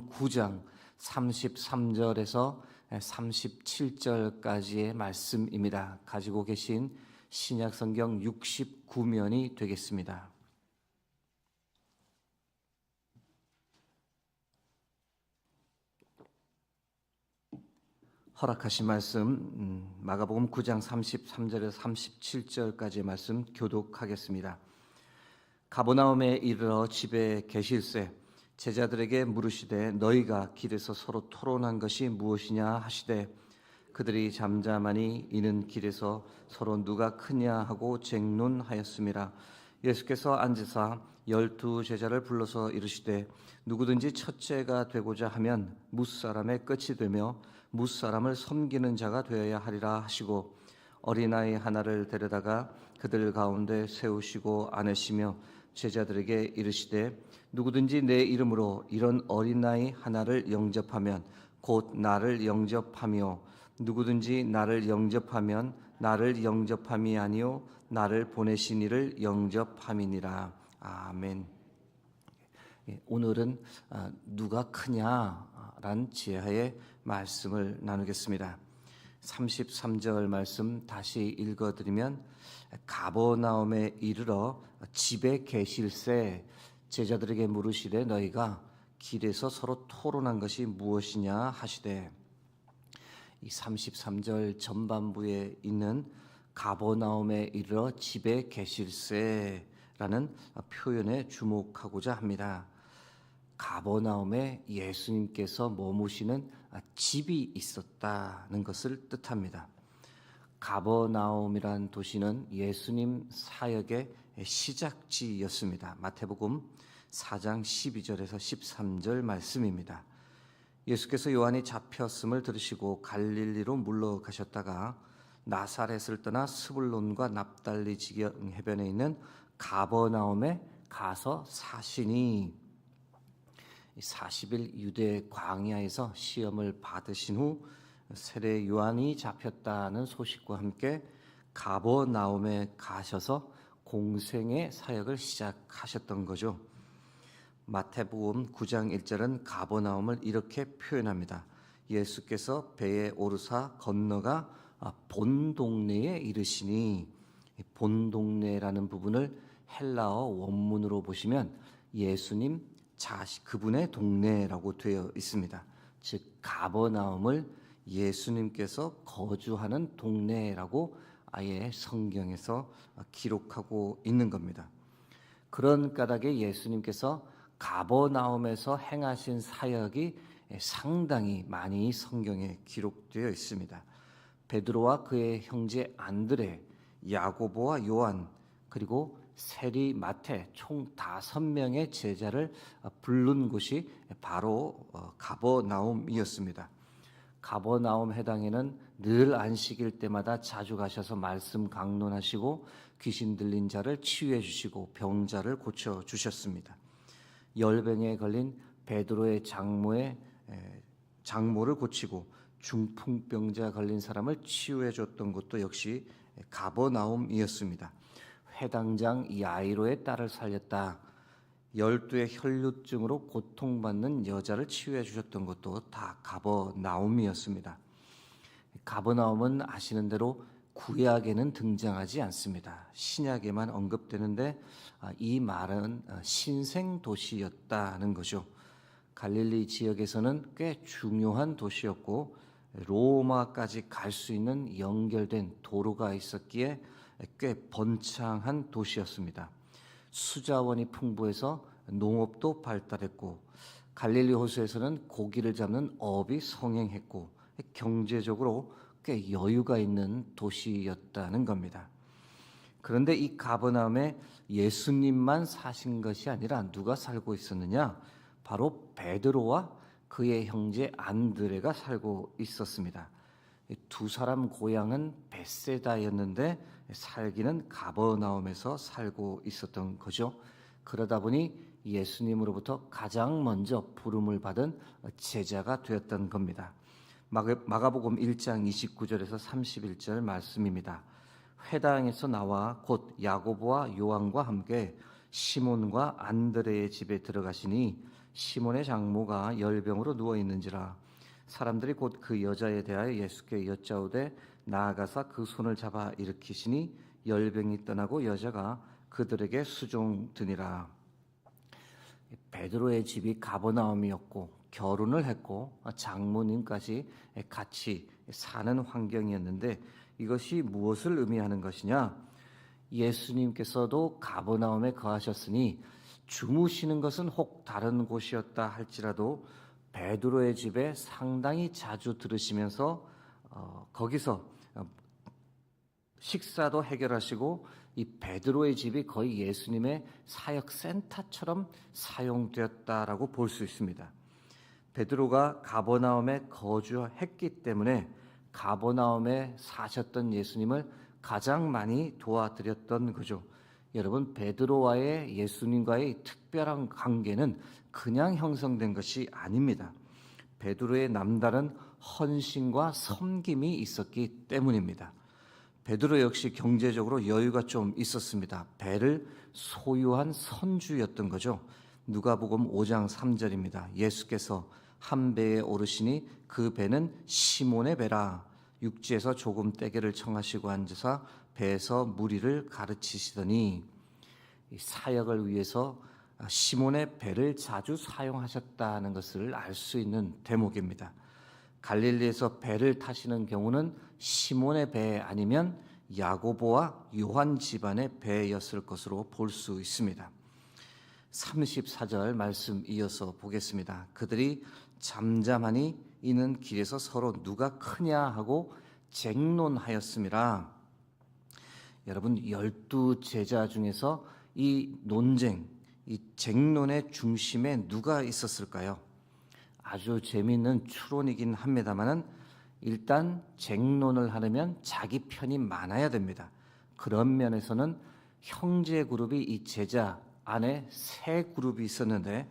9장 33절에서 37절까지의 말씀입니다. 가지고 계신 신약성경 69면이 되겠습니다. 허락하신 말씀 마가복음 9장 33절에서 37절까지의 말씀 교독하겠습니다. 가버나움에 이르러 집에 계실새 제자들에게 물으시되 너희가 길에서 서로 토론한 것이 무엇이냐 하시되 그들이 잠잠하니 이는 길에서 서로 누가 크냐 하고 쟁론하였음이라. 예수께서 앉으사 12 제자를 불러서 이르시되 누구든지 첫째가 되고자 하면 뭇사람의 끝이 되며 뭇사람을 섬기는 자가 되어야 하리라 하시고 어린아이 하나를 데려다가 그들 가운데 세우시고 안으시며 제자들에게 이르시되 누구든지 내 이름으로 이런 어린아이 하나를 영접하면 곧 나를 영접하며 누구든지 나를 영접하면 나를 영접함이 아니요 나를 보내신 이를 영접함이니라. 아멘. 오늘은 누가 크냐란 지하의 말씀을 나누겠습니다. 33절 말씀 다시 읽어드리면 가버나움에 이르러 집에 계실새 제자들에게 물으시되 너희가 길에서 서로 토론한 것이 무엇이냐 하시되, 이 33절 전반부에 있는 가버나움에 이르러 집에 계실새라는 표현에 주목하고자 합니다. 가버나움에 예수님께서 머무시는 집이 있었다는 것을 뜻합니다. 가버나움이란 도시는 예수님 사역의 시작지였습니다. 마태복음 4장 12절에서 13절 말씀입니다. 예수께서 요한이 잡혔음을 들으시고 갈릴리로 물러가셨다가 나사렛을 떠나 스불론과 납달리 지경 해변에 있는 가버나움에 가서 사시니 40일 유대 광야에서 시험을 받으신 후 세례 요한이 잡혔다는 소식과 함께 가버나움에 가셔서 공생의 사역을 시작하셨던 거죠. 마태복음 9장 1절은 가버나움을 이렇게 표현합니다. 예수께서 배에 오르사 건너가 본 동네에 이르시니, 본 동네라는 부분을 헬라어 원문으로 보시면 예수님 그분의 동네라고 되어 있습니다. 즉 가버나움을 예수님께서 거주하는 동네라고 아예 성경에서 기록하고 있는 겁니다. 그런 까닭에 예수님께서 가버나움에서 행하신 사역이 상당히 많이 성경에 기록되어 있습니다. 베드로와 그의 형제 안드레, 야고보와 요한, 그리고 세리, 마태 총 5명의 제자를 부른 곳이 바로 가버나움이었습니다. 가버나움 해당에는 늘 안식일 때마다 자주 가셔서 말씀 강론하시고 귀신 들린 자를 치유해 주시고 병자를 고쳐 주셨습니다. 열병에 걸린 베드로의 장모를 고치고 중풍병자 걸린 사람을 치유해 줬던 곳도 역시 가버나움이었습니다. 회당장 야이로의 딸을 살렸다. 12의 혈루증으로 고통받는 여자를 치유해 주셨던 것도 다 가버나움이었습니다. 가버나움은 아시는 대로 구약에는 등장하지 않습니다. 신약에만 언급되는데 이 말은 신생 도시였다는 거죠. 갈릴리 지역에서는 꽤 중요한 도시였고 로마까지 갈 수 있는 연결된 도로가 있었기에 꽤 번창한 도시였습니다. 수자원이 풍부해서 농업도 발달했고 갈릴리 호수에서는 고기를 잡는 어업이 성행했고 경제적으로 꽤 여유가 있는 도시였다는 겁니다. 그런데 이 가버나움에 예수님만 사신 것이 아니라 누가 살고 있었느냐? 바로 베드로와 그의 형제 안드레가 살고 있었습니다. 두 사람 고향은 벳세다였는데 살기는 가버나움에서 살고 있었던 거죠. 그러다 보니 예수님으로부터 가장 먼저 부름을 받은 제자가 되었던 겁니다. 마가복음 1장 29절에서 31절 말씀입니다. 회당에서 나와 곧 야고보와 요한과 함께 시몬과 안드레의 집에 들어가시니 시몬의 장모가 열병으로 누워 있는지라. 사람들이 곧 그 여자에 대하여 예수께 여짜오되 나아가사 그 손을 잡아 일으키시니 열병이 떠나고 여자가 그들에게 수종드니라. 베드로의 집이 가버나움이었고 결혼을 했고 장모님까지 같이 사는 환경이었는데 이것이 무엇을 의미하는 것이냐? 예수님께서도 가버나움에 거하셨으니 주무시는 것은 혹 다른 곳이었다 할지라도 베드로의 집에 상당히 자주 들으시면서 거기서 식사도 해결하시고 이 베드로의 집이 거의 예수님의 사역센터처럼 사용되었다라고 볼 수 있습니다. 베드로가 가버나움에 거주했기 때문에 가버나움에 사셨던 예수님을 가장 많이 도와드렸던 거죠. 여러분, 베드로와의 예수님과의 특별한 관계는 그냥 형성된 것이 아닙니다. 베드로의 남다른 헌신과 섬김이 있었기 때문입니다. 베드로 역시 경제적으로 여유가 좀 있었습니다. 배를 소유한 선주였던 거죠. 누가복음 5장 3절입니다. 예수께서 한 배에 오르시니 그 배는 시몬의 배라. 육지에서 조금 떼개를 청하시고 앉으사 배에서 무리를 가르치시더니 사역을 위해서 시몬의 배를 자주 사용하셨다는 것을 알 수 있는 대목입니다. 갈릴리에서 배를 타시는 경우는 시몬의 배 아니면 야고보와 요한 집안의 배였을 것으로 볼 수 있습니다. 34절 말씀 이어서 보겠습니다. 그들이 잠잠하니 이는 길에서 서로 누가 크냐 하고 쟁론하였음이라. 여러분, 12제자 중에서 이 논쟁, 이 쟁론의 중심에 누가 있었을까요? 아주 재미있는 추론이긴 합니다만은 일단 쟁론을 하려면 자기 편이 많아야 됩니다. 그런 면에서는 형제 그룹이 이 제자 안에 세 그룹이 있었는데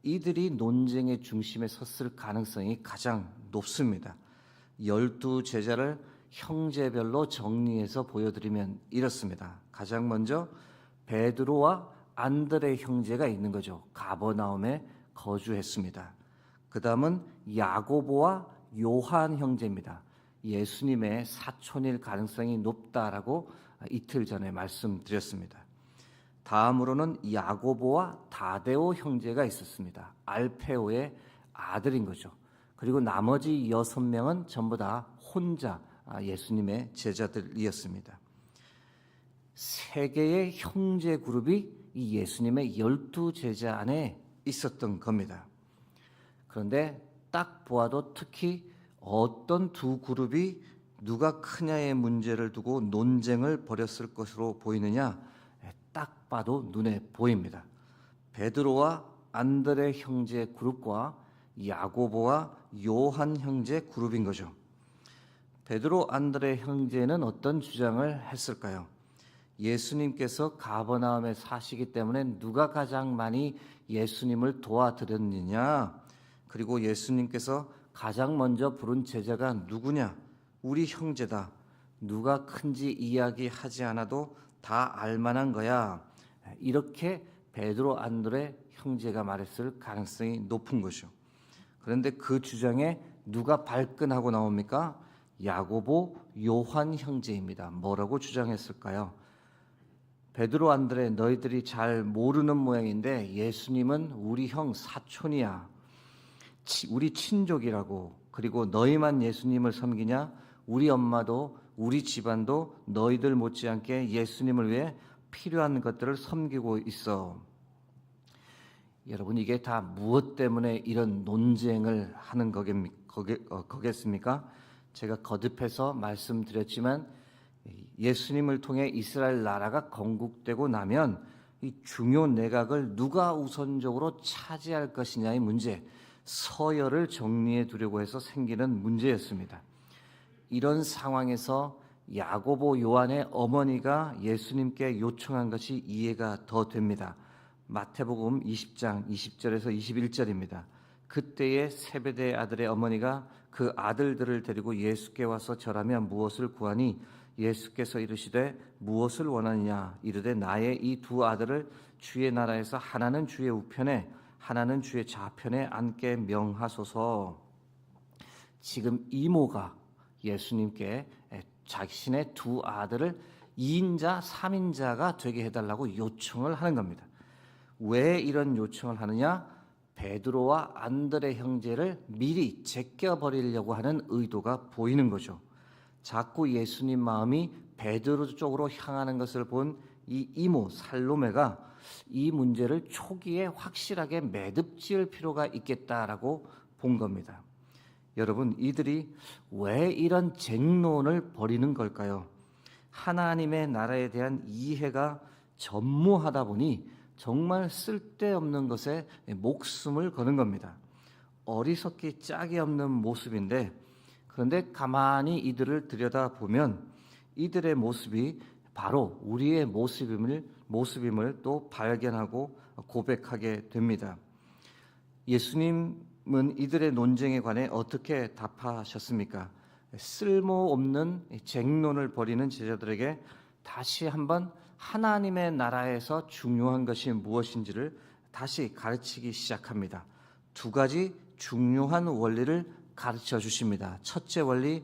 이들이 논쟁의 중심에 섰을 가능성이 가장 높습니다. 12제자를 형제별로 정리해서 보여드리면 이렇습니다. 가장 먼저 베드로와 안드레 형제가 있는 거죠. 가버나움에 거주했습니다. 그 다음은 야고보와 요한 형제입니다. 예수님의 사촌일 가능성이 높다라고 이틀 전에 말씀드렸습니다. 다음으로는 야고보와 다데오 형제가 있었습니다. 알페오의 아들인 거죠. 그리고 나머지 6명은 전부 다 혼자 예수님의 제자들이었습니다. 세 개의 형제 그룹이 이 예수님의 12제자 안에 있었던 겁니다. 그런데 딱 보아도 특히 어떤 두 그룹이 누가 크냐의 문제를 두고 논쟁을 벌였을 것으로 보이느냐, 딱 봐도 눈에 보입니다. 베드로와 안드레 형제 그룹과 야고보와 요한 형제 그룹인 거죠. 베드로 안드레 형제는 어떤 주장을 했을까요? 예수님께서 가버나움에 사시기 때문에 누가 가장 많이 예수님을 도와드렸느냐, 그리고 예수님께서 가장 먼저 부른 제자가 누구냐, 우리 형제다, 누가 큰지 이야기하지 않아도 다 알만한 거야, 이렇게 베드로 안드레 형제가 말했을 가능성이 높은 거죠. 그런데 그 주장에 누가 발끈하고 나옵니까? 야고보, 요한 형제입니다. 뭐라고 주장했을까요? 베드로 안드레, 너희들이 잘 모르는 모양인데 예수님은 우리 형 사촌이야, 우리 친족이라고. 그리고 너희만 예수님을 섬기냐? 우리 엄마도 우리 집안도 너희들 못지않게 예수님을 위해 필요한 것들을 섬기고 있어. 여러분, 이게 다 무엇 때문에 이런 논쟁을 하는 거겠습니까? 제가 거듭해서 말씀드렸지만 예수님을 통해 이스라엘 나라가 건국되고 나면 이 중요 내각을 누가 우선적으로 차지할 것이냐의 문제, 서열을 정리해 두려고 해서 생기는 문제였습니다. 이런 상황에서 야고보 요한의 어머니가 예수님께 요청한 것이 이해가 더 됩니다. 마태복음 20장 20절에서 21절입니다. 그때에 세베대의 아들의 어머니가 그 아들들을 데리고 예수께 와서 절하며 무엇을 구하니 예수께서 이르시되 무엇을 원하느냐 이르되 나의 이 두 아들을 주의 나라에서 하나는 주의 우편에 하나는 주의 좌편에 앉게 명하소서. 지금 이모가 예수님께 자신의 두 아들을 2인자, 3인자가 되게 해달라고 요청을 하는 겁니다. 왜 이런 요청을 하느냐? 베드로와 안드레 형제를 미리 제껴버리려고 하는 의도가 보이는 거죠. 자꾸 예수님 마음이 베드로 쪽으로 향하는 것을 본 이 이모 살로메가 이 문제를 초기에 확실하게 매듭지을 필요가 있겠다라고 본 겁니다. 여러분, 이들이 왜 이런 쟁론을 벌이는 걸까요? 하나님의 나라에 대한 이해가 전무하다 보니 정말 쓸데없는 것에 목숨을 거는 겁니다. 어리석기 짝이 없는 모습인데, 그런데 가만히 이들을 들여다보면 이들의 모습이 바로 우리의 모습임을 또 발견하고 고백하게 됩니다. 예수님은 이들의 논쟁에 관해 어떻게 답하셨습니까? 쓸모없는 쟁론을 벌이는 제자들에게 다시 한번 하나님의 나라에서 중요한 것이 무엇인지를 다시 가르치기 시작합니다. 두 가지 중요한 원리를 가르쳐 주십니다. 첫째 원리,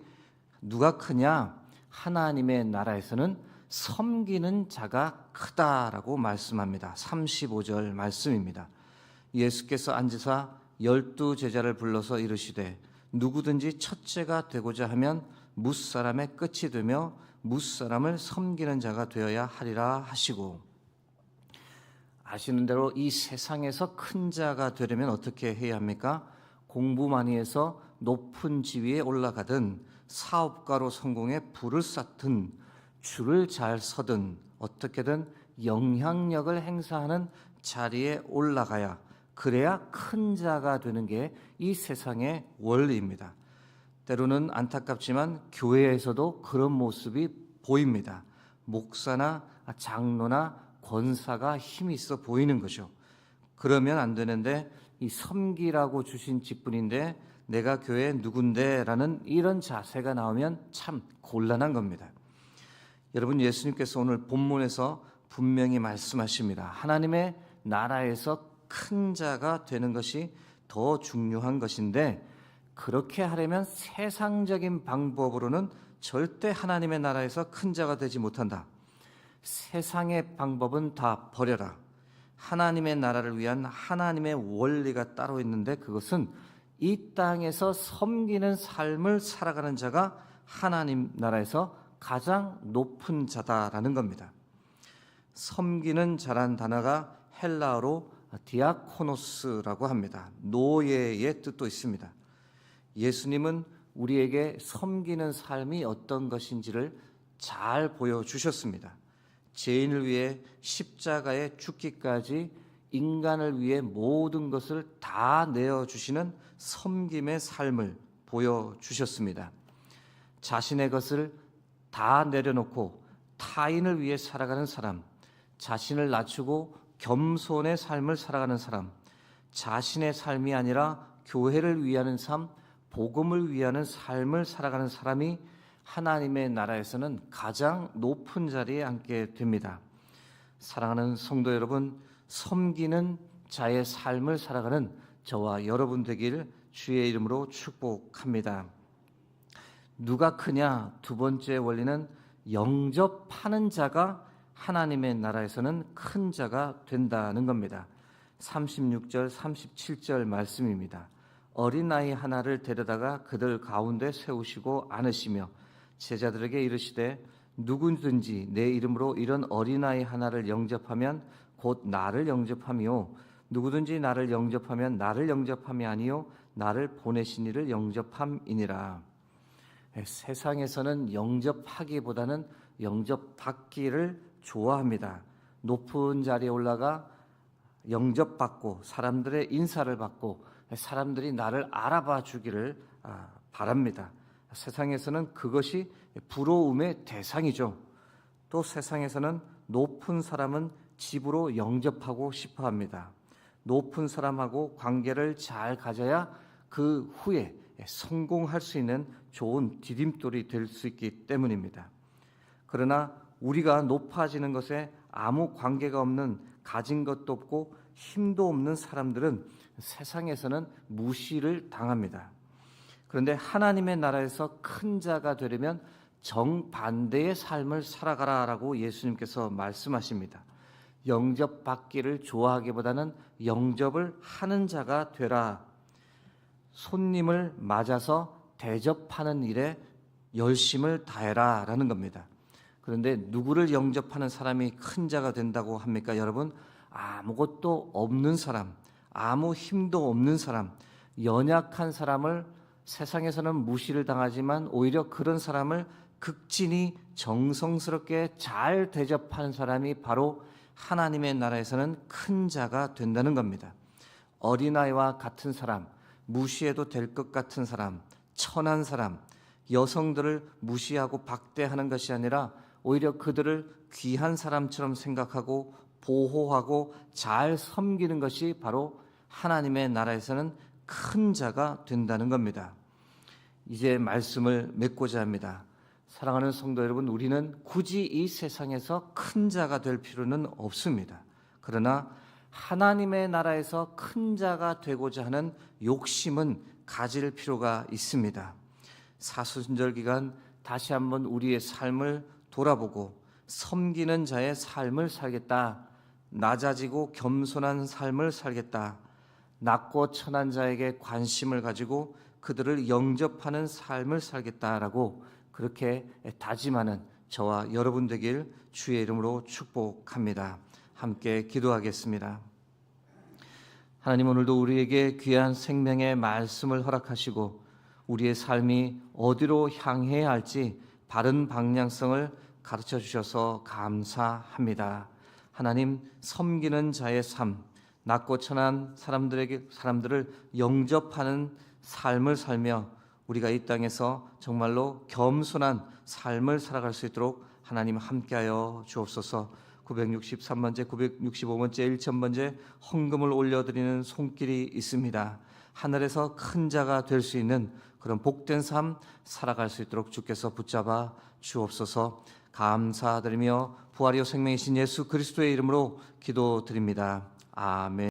누가 크냐? 하나님의 나라에서는 섬기는 자가 크다라고 말씀합니다. 35절 말씀입니다. 예수께서 앉으사 12 제자를 불러서 이르시되 누구든지 첫째가 되고자 하면 뭇사람의 끝이 되며 뭇사람을 섬기는 자가 되어야 하리라 하시고, 아시는 대로 이 세상에서 큰 자가 되려면 어떻게 해야 합니까? 공부 많이 해서 높은 지위에 올라가든 사업가로 성공해 부를 쌓든 줄을 잘 서든 어떻게든 영향력을 행사하는 자리에 올라가야, 그래야 큰 자가 되는 게 이 세상의 원리입니다. 때로는 안타깝지만 교회에서도 그런 모습이 보입니다. 목사나 장로나 권사가 힘이 있어 보이는 거죠. 그러면 안 되는데, 이 섬기라고 주신 직분인데 내가 교회 누군데 라는 이런 자세가 나오면 참 곤란한 겁니다. 여러분, 예수님께서 오늘 본문에서 분명히 말씀하십니다. 하나님의 나라에서 큰 자가 되는 것이 더 중요한 것인데, 그렇게 하려면 세상적인 방법으로는 절대 하나님의 나라에서 큰 자가 되지 못한다. 세상의 방법은 다 버려라. 하나님의 나라를 위한 하나님의 원리가 따로 있는데, 그것은 이 땅에서 섬기는 삶을 살아가는 자가 하나님 나라에서 가장 높은 자다라는 겁니다. 섬기는 자란 단어가 헬라어로 디아코노스라고 합니다. 노예의 뜻도 있습니다. 예수님은 우리에게 섬기는 삶이 어떤 것인지를 잘 보여주셨습니다. 죄인을 위해 십자가에 죽기까지 인간을 위해 모든 것을 다 내어주시는 섬김의 삶을 보여주셨습니다. 자신의 것을 다 내려놓고 타인을 위해 살아가는 사람, 자신을 낮추고 겸손의 삶을 살아가는 사람, 자신의 삶이 아니라 교회를 위하는 삶, 복음을 위하는 삶을 살아가는 사람이 하나님의 나라에서는 가장 높은 자리에 앉게 됩니다. 사랑하는 성도 여러분, 섬기는 자의 삶을 살아가는 저와 여러분 되길 주의 이름으로 축복합니다. 누가 크냐? 두 번째 원리는 영접하는 자가 하나님의 나라에서는 큰 자가 된다는 겁니다. 36절, 37절 말씀입니다. 어린아이 하나를 데려다가 그들 가운데 세우시고 안으시며 제자들에게 이르시되 누구든지 내 이름으로 이런 어린아이 하나를 영접하면 곧 나를 영접함이요, 누구든지 나를 영접하면 나를 영접함이 아니요 나를 보내신 이를 영접함이니라. 세상에서는 영접하기보다는 영접받기를 좋아합니다. 높은 자리에 올라가 영접받고 사람들의 인사를 받고 사람들이 나를 알아봐 주기를 바랍니다. 세상에서는 그것이 부러움의 대상이죠. 또 세상에서는 높은 사람은 집으로 영접하고 싶어 합니다. 높은 사람하고 관계를 잘 가져야 그 후에 성공할 수 있는 좋은 디딤돌이 될 수 있기 때문입니다. 그러나 우리가 높아지는 것에 아무 관계가 없는, 가진 것도 없고 힘도 없는 사람들은 세상에서는 무시를 당합니다. 그런데 하나님의 나라에서 큰 자가 되려면 정반대의 삶을 살아가라라고 예수님께서 말씀하십니다. 영접받기를 좋아하기보다는 영접을 하는 자가 되라. 손님을 맞아서 대접하는 일에 열심을 다해라 라는 겁니다. 그런데 누구를 영접하는 사람이 큰 자가 된다고 합니까? 여러분, 아무것도 없는 사람, 아무 힘도 없는 사람, 연약한 사람을 세상에서는 무시를 당하지만 오히려 그런 사람을 극진히 정성스럽게 잘 대접하는 사람이 바로 하나님의 나라에서는 큰 자가 된다는 겁니다. 어린아이와 같은 사람, 무시해도 될 것 같은 사람, 천한 사람, 여성들을 무시하고 박대하는 것이 아니라 오히려 그들을 귀한 사람처럼 생각하고 보호하고 잘 섬기는 것이 바로 하나님의 나라에서는 큰 자가 된다는 겁니다. 이제 말씀을 맺고자 합니다. 사랑하는 성도 여러분, 우리는 굳이 이 세상에서 큰 자가 될 필요는 없습니다. 그러나 하나님의 나라에서 큰 자가 되고자 하는 욕심은 가질 필요가 있습니다. 사순절 기간 다시 한번 우리의 삶을 돌아보고 섬기는 자의 삶을 살겠다. 낮아지고 겸손한 삶을 살겠다. 낮고 천한 자에게 관심을 가지고 그들을 영접하는 삶을 살겠다라고 그렇게 다짐하는 저와 여러분 되길 주의 이름으로 축복합니다. 함께 기도하겠습니다. 하나님, 오늘도 우리에게 귀한 생명의 말씀을 허락하시고 우리의 삶이 어디로 향해야 할지 바른 방향성을 가르쳐 주셔서 감사합니다. 하나님, 섬기는 자의 삶, 낮고 천한 사람들을 영접하는 삶을 살며 우리가 이 땅에서 정말로 겸손한 삶을 살아갈 수 있도록 하나님 함께하여 주옵소서. 963번째, 965번째, 1000번째 헌금을 올려드리는 손길이 있습니다. 하늘에서 큰 자가 될 수 있는 그런 복된 삶 살아갈 수 있도록 주께서 붙잡아 주옵소서. 감사드리며 부활이요 생명이신 예수 그리스도의 이름으로 기도드립니다. 아멘.